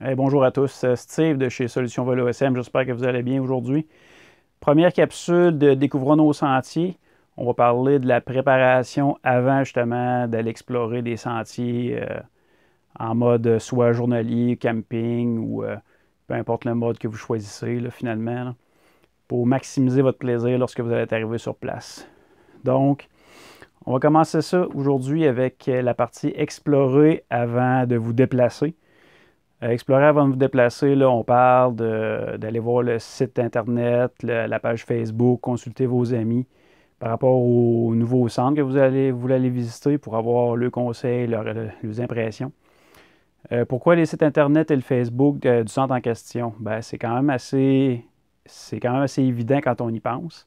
Hey, bonjour à tous, Steve de chez Solutions Vélo SM, j'espère que vous allez bien aujourd'hui. Première capsule de Découvrons nos sentiers. On va parler de la préparation avant justement d'aller explorer des sentiers en mode soit journalier, camping ou peu importe le mode que vous choisissez là, finalement, là, pour maximiser votre plaisir lorsque vous allez arriver sur place. Donc, on va commencer ça aujourd'hui avec la partie explorer avant de vous déplacer. Explorer avant de vous déplacer, là, on parle d'aller voir le site Internet, la page Facebook, consulter vos amis par rapport au nouveau centre que vous allez visiter pour avoir le conseil, leurs impressions. Pourquoi les sites Internet et le Facebook du centre en question? Ben, c'est quand même assez évident quand on y pense.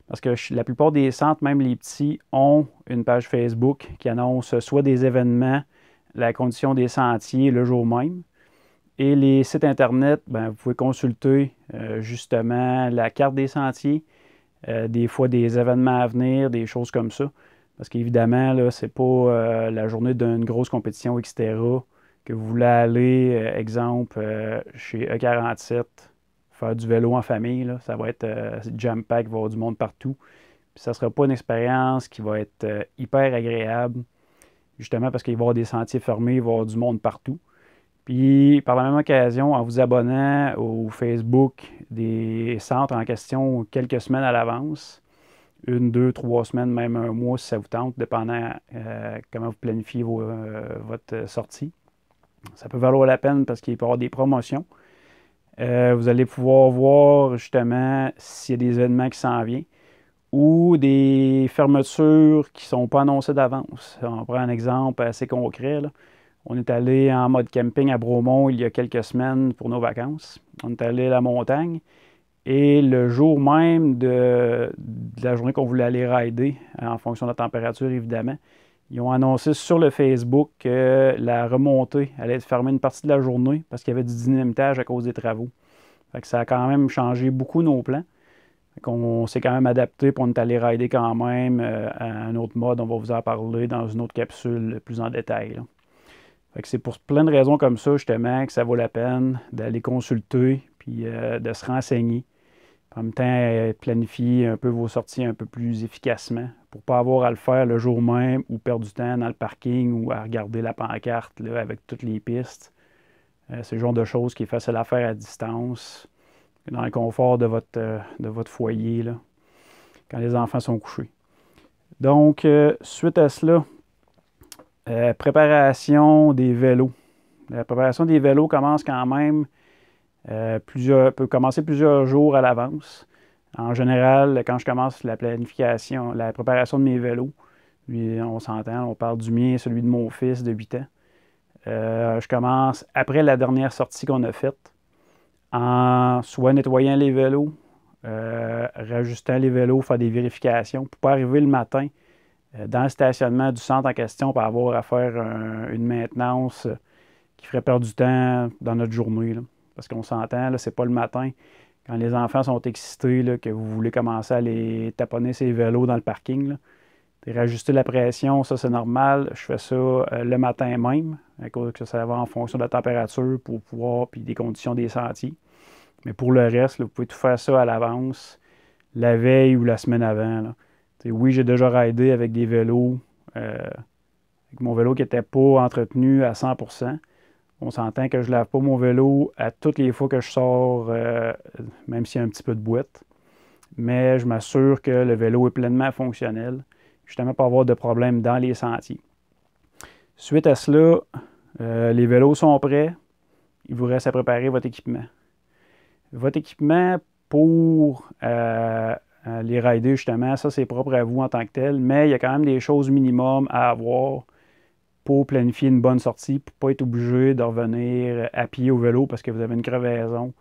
Parce que la plupart des centres, même les petits, ont une page Facebook qui annonce soit des événements, la condition des sentiers le jour même. Et les sites Internet, ben, vous pouvez consulter justement la carte des sentiers, des fois des événements à venir, des choses comme ça. Parce qu'évidemment, là, c'est pas la journée d'une grosse compétition, etc., que vous voulez aller, exemple, chez E47, faire du vélo en famille. Là. Ça va être jam-pack, il va y avoir du monde partout. Puis ça ne sera pas une expérience qui va être hyper agréable, justement parce qu'il va y avoir des sentiers fermés, il va y avoir du monde partout. Puis, par la même occasion, en vous abonnant au Facebook des centres en question quelques semaines à l'avance, une, deux, trois semaines, même un mois si ça vous tente, dépendant comment vous planifiez votre sortie. Ça peut valoir la peine parce qu'il peut y avoir des promotions. Vous allez pouvoir voir justement s'il y a des événements qui s'en viennent ou des fermetures qui ne sont pas annoncées d'avance. On prend un exemple assez concret, là. On est allé en mode camping à Bromont il y a quelques semaines pour nos vacances. On est allé à la montagne et le jour même de la journée qu'on voulait aller rider, en fonction de la température évidemment, ils ont annoncé sur le Facebook que la remontée allait être fermée une partie de la journée parce qu'il y avait du dynamitage à cause des travaux. Fait que ça a quand même changé beaucoup nos plans. Fait qu'on s'est quand même adapté pour on est allé rider quand même à un autre mode. On va vous en parler dans une autre capsule plus en détail, là. Fait que c'est pour plein de raisons comme ça, justement, que ça vaut la peine d'aller consulter puis de se renseigner. En même temps, planifier un peu vos sorties un peu plus efficacement pour ne pas avoir à le faire le jour même ou perdre du temps dans le parking ou à regarder la pancarte là, avec toutes les pistes. C'est le genre de choses qui est facile à faire à distance, dans le confort de votre foyer, là, quand les enfants sont couchés. Donc, suite à cela, préparation des vélos. La préparation des vélos commence quand même peut commencer plusieurs jours à l'avance. En général, quand je commence la planification, la préparation de mes vélos, lui, on s'entend, on parle du mien, celui de mon fils de 8 ans. Je commence après la dernière sortie qu'on a faite, en soit nettoyant les vélos, rajustant les vélos, faire des vérifications, pour ne pas arriver le matin dans le stationnement du centre en question pour avoir à faire une maintenance qui ferait perdre du temps dans notre journée, là. Parce qu'on s'entend, c'est pas le matin, quand les enfants sont excités, là, que vous voulez commencer à les taponner ces vélos dans le parking. Là. Rajuster la pression, ça c'est normal. Je fais ça le matin même, à cause que ça va en fonction de la température pour pouvoir, puis des conditions des sentiers. Mais pour le reste, là, vous pouvez tout faire ça à l'avance, la veille ou la semaine avant, là. Oui, j'ai déjà raidé avec des vélos, avec mon vélo qui n'était pas entretenu à 100%. On s'entend que je ne lave pas mon vélo à toutes les fois que je sors, même s'il y a un petit peu de boîte. Mais je m'assure que le vélo est pleinement fonctionnel, justement pour avoir de problèmes dans les sentiers. Suite à cela, les vélos sont prêts. Il vous reste à préparer votre équipement. Votre équipement pour les rider, justement, ça c'est propre à vous en tant que tel, mais il y a quand même des choses minimum à avoir pour planifier une bonne sortie, pour ne pas être obligé de revenir à pied au vélo parce que vous avez une crevaison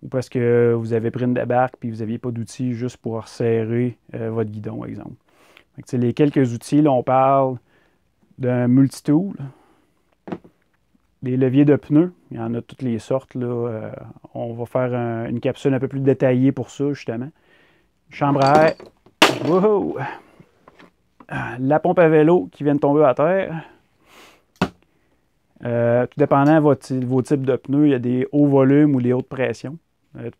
ou parce que vous avez pris une débarque et vous n'aviez pas d'outils juste pour resserrer votre guidon, par exemple. Donc, les quelques outils, là, on parle d'un multitool, des leviers de pneus, il y en a toutes les sortes. Là. On va faire une capsule un peu plus détaillée pour ça, justement. Chambre à air. Wow! La pompe à vélo qui vient de tomber à terre. Tout dépendant de vos types de pneus, il y a des hauts volumes ou des hautes pressions.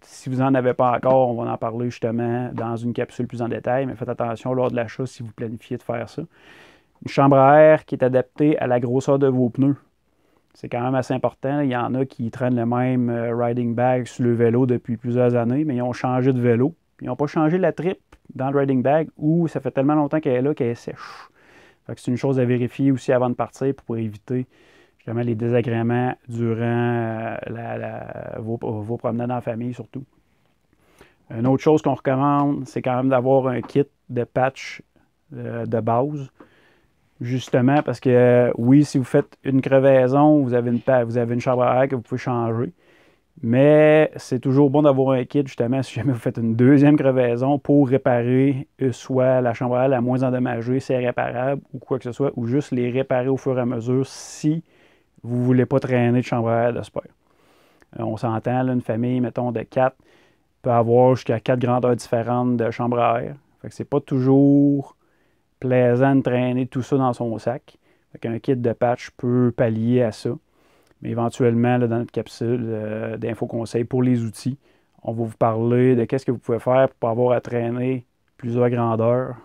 Si vous n'en avez pas encore, on va en parler justement dans une capsule plus en détail, mais faites attention lors de l'achat si vous planifiez de faire ça. Une chambre à air qui est adaptée à la grosseur de vos pneus. C'est quand même assez important. Il y en a qui traînent le même riding bag sur le vélo depuis plusieurs années, mais ils ont changé de vélo. Ils n'ont pas changé la tripe dans le riding bag ou ça fait tellement longtemps qu'elle est là qu'elle est sèche. C'est une chose à vérifier aussi avant de partir pour éviter justement les désagréments durant vos promenades en famille surtout. Une autre chose qu'on recommande, c'est quand même d'avoir un kit de patch de base. Justement parce que oui, si vous faites une crevaison, vous avez une chambre à air que vous pouvez changer. Mais c'est toujours bon d'avoir un kit, justement, si jamais vous faites une deuxième crevaison pour réparer soit la chambre à air la moins endommagée, si elle est réparable ou quoi que ce soit, ou juste les réparer au fur et à mesure si vous ne voulez pas traîner de chambre à air de spare. On s'entend, là, une famille, mettons, de 4 peut avoir jusqu'à 4 grandeurs différentes de chambre à air. Fait que c'est pas toujours plaisant de traîner tout ça dans son sac. Un kit de patch peut pallier à ça. Mais éventuellement, là, dans notre capsule d'info-conseils pour les outils, on va vous parler de qu'est-ce que vous pouvez faire pour ne pas avoir à traîner plusieurs grandeurs.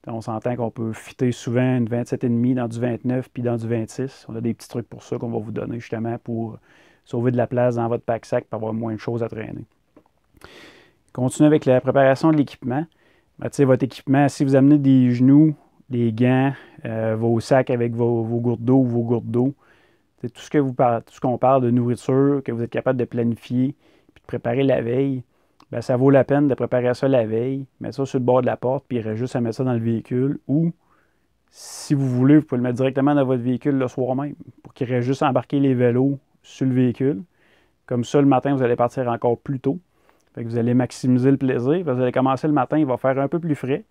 On s'entend qu'on peut fitter souvent une 27,5 dans du 29 puis dans du 26. On a des petits trucs pour ça qu'on va vous donner justement pour sauver de la place dans votre pack-sac pour avoir moins de choses à traîner. Continuez avec la préparation de l'équipement. Votre équipement, si vous amenez des genoux, des gants, vos sacs avec vos gourdes d'eau ou vos gourdes d'eau, tout ce qu'on parle de nourriture, que vous êtes capable de planifier et de préparer la veille, bien, ça vaut la peine de préparer ça la veille, mettre ça sur le bord de la porte, puis il reste juste à mettre ça dans le véhicule. Ou, si vous voulez, vous pouvez le mettre directement dans votre véhicule le soir même, pour qu'il reste juste à embarquer les vélos sur le véhicule. Comme ça, le matin, vous allez partir encore plus tôt. Fait que vous allez maximiser le plaisir. Vous allez commencer le matin, il va faire un peu plus frais.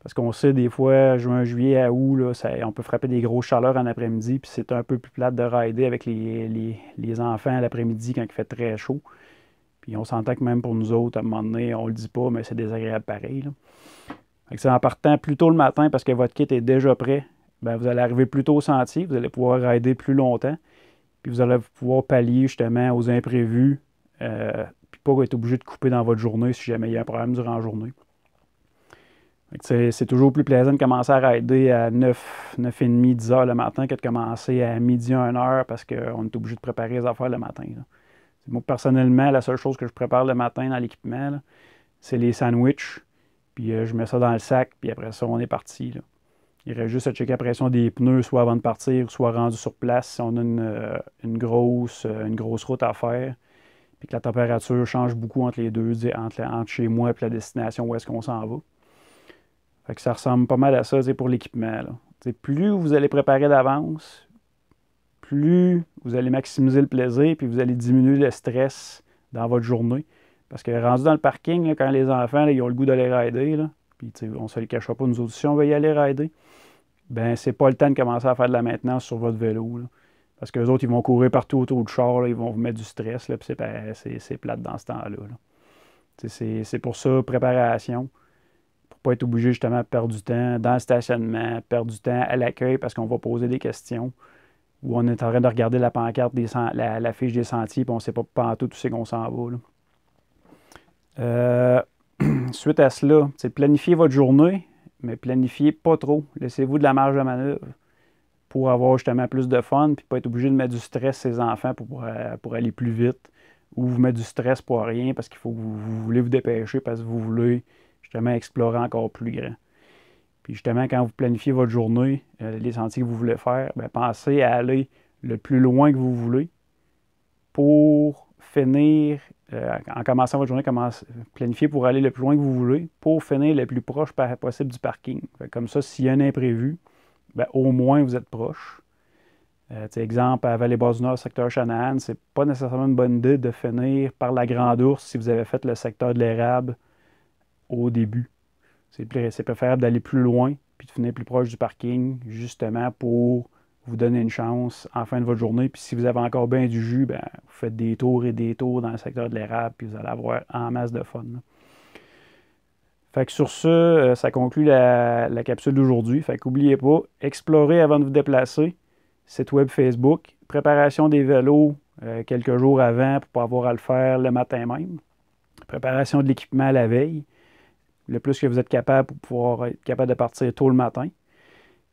Parce qu'on sait, des fois, juin, juillet, à août, là, on peut frapper des grosses chaleurs en après-midi, puis c'est un peu plus plate de rider avec les enfants à l'après-midi quand il fait très chaud. Puis on s'entend que même pour nous autres, à un moment donné, on le dit pas, mais c'est désagréable pareil, là. Fait que c'est en partant plus tôt le matin parce que votre kit est déjà prêt, bien, vous allez arriver plus tôt au sentier, vous allez pouvoir rider plus longtemps, puis vous allez pouvoir pallier justement aux imprévus, puis pas être obligé de couper dans votre journée si jamais il y a un problème durant la journée. C'est toujours plus plaisant de commencer à rider à 9h30, 10h le matin que de commencer à midi, 1h parce qu'on est obligé de préparer les affaires le matin. Là. Moi, personnellement, la seule chose que je prépare le matin dans l'équipement, c'est les sandwichs. Puis je mets ça dans le sac, puis après ça, on est parti. Là. Il reste juste à checker la pression des pneus, soit avant de partir, soit rendu sur place si on a une grosse route à faire. Puis que la température change beaucoup entre les deux, entre chez moi et la destination où est-ce qu'on s'en va. Fait que ça ressemble pas mal à ça pour l'équipement. Plus vous allez préparer d'avance, plus vous allez maximiser le plaisir, puis vous allez diminuer le stress dans votre journée. Parce que rendu dans le parking, là, quand les enfants ils ont le goût d'aller rider, là, puis on ne se le cachera pas, nous autres, si on veut y aller rider, ben c'est pas le temps de commencer à faire de la maintenance sur votre vélo. Là. Parce qu'eux autres, ils vont courir partout autour du char, là, ils vont vous mettre du stress, là, puis c'est plate dans ce temps-là. Là. C'est pour ça, préparation. Pas être obligé justement de perdre du temps dans le stationnement, perdre du temps à l'accueil parce qu'on va poser des questions ou on est en train de regarder la pancarte, la fiche des sentiers puis on ne sait pas pantoute où c'est qu'on s'en va. Là. Suite à cela, c'est planifier votre journée, mais planifiez pas trop. Laissez-vous de la marge de manœuvre pour avoir justement plus de fun puis pas être obligé de mettre du stress sur ses enfants pour aller plus vite ou vous mettre du stress pour rien parce qu'il faut que vous voulez vous dépêcher parce que vous voulez justement explorer encore plus grand. Puis justement, quand vous planifiez votre journée, les sentiers que vous voulez faire, bien, pensez à aller le plus loin que vous voulez pour finir, en commençant votre journée, planifiez pour aller le plus loin que vous voulez pour finir le plus proche possible du parking. Comme ça, s'il y a un imprévu, bien, au moins vous êtes proche. Exemple, à Vallée-Basse-du-Nord, secteur Chanahan, c'est pas nécessairement une bonne idée de finir par la Grande Ourse si vous avez fait le secteur de l'érable au début. C'est préférable d'aller plus loin puis de finir plus proche du parking, justement pour vous donner une chance en fin de votre journée. Puis si vous avez encore bien du jus, bien, vous faites des tours et des tours dans le secteur de l'érable, puis vous allez avoir en masse de fun. Là. Fait que sur ça, ça conclut la capsule d'aujourd'hui. Fait qu'oubliez pas, explorez avant de vous déplacer. site web Facebook, préparation des vélos quelques jours avant pour pas avoir à le faire le matin même, préparation de l'équipement la veille, le plus que vous êtes capable pour pouvoir être capable de partir tôt le matin,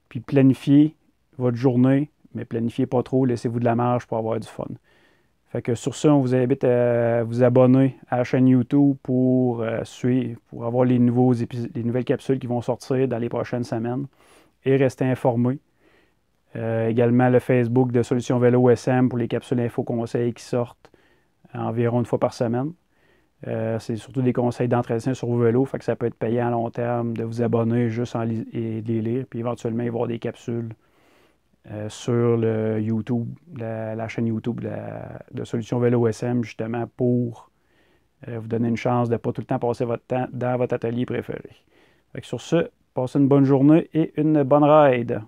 puis planifier votre journée, mais planifiez pas trop, laissez-vous de la marge pour avoir du fun. Fait que sur ça, on vous invite à vous abonner à la chaîne YouTube pour suivre, pour avoir les nouvelles capsules qui vont sortir dans les prochaines semaines et rester informé. Également le Facebook de Solutions Vélo SM pour les capsules info conseils qui sortent environ une fois par semaine. C'est surtout des conseils d'entretien sur vos vélos, fait que ça peut être payant à long terme de vous abonner juste et de les lire, puis éventuellement y avoir des capsules sur le YouTube, la chaîne YouTube de Solutions Vélo SM, justement pour vous donner une chance de ne pas tout le temps passer votre temps dans votre atelier préféré. Fait que sur ce, passez une bonne journée et une bonne ride.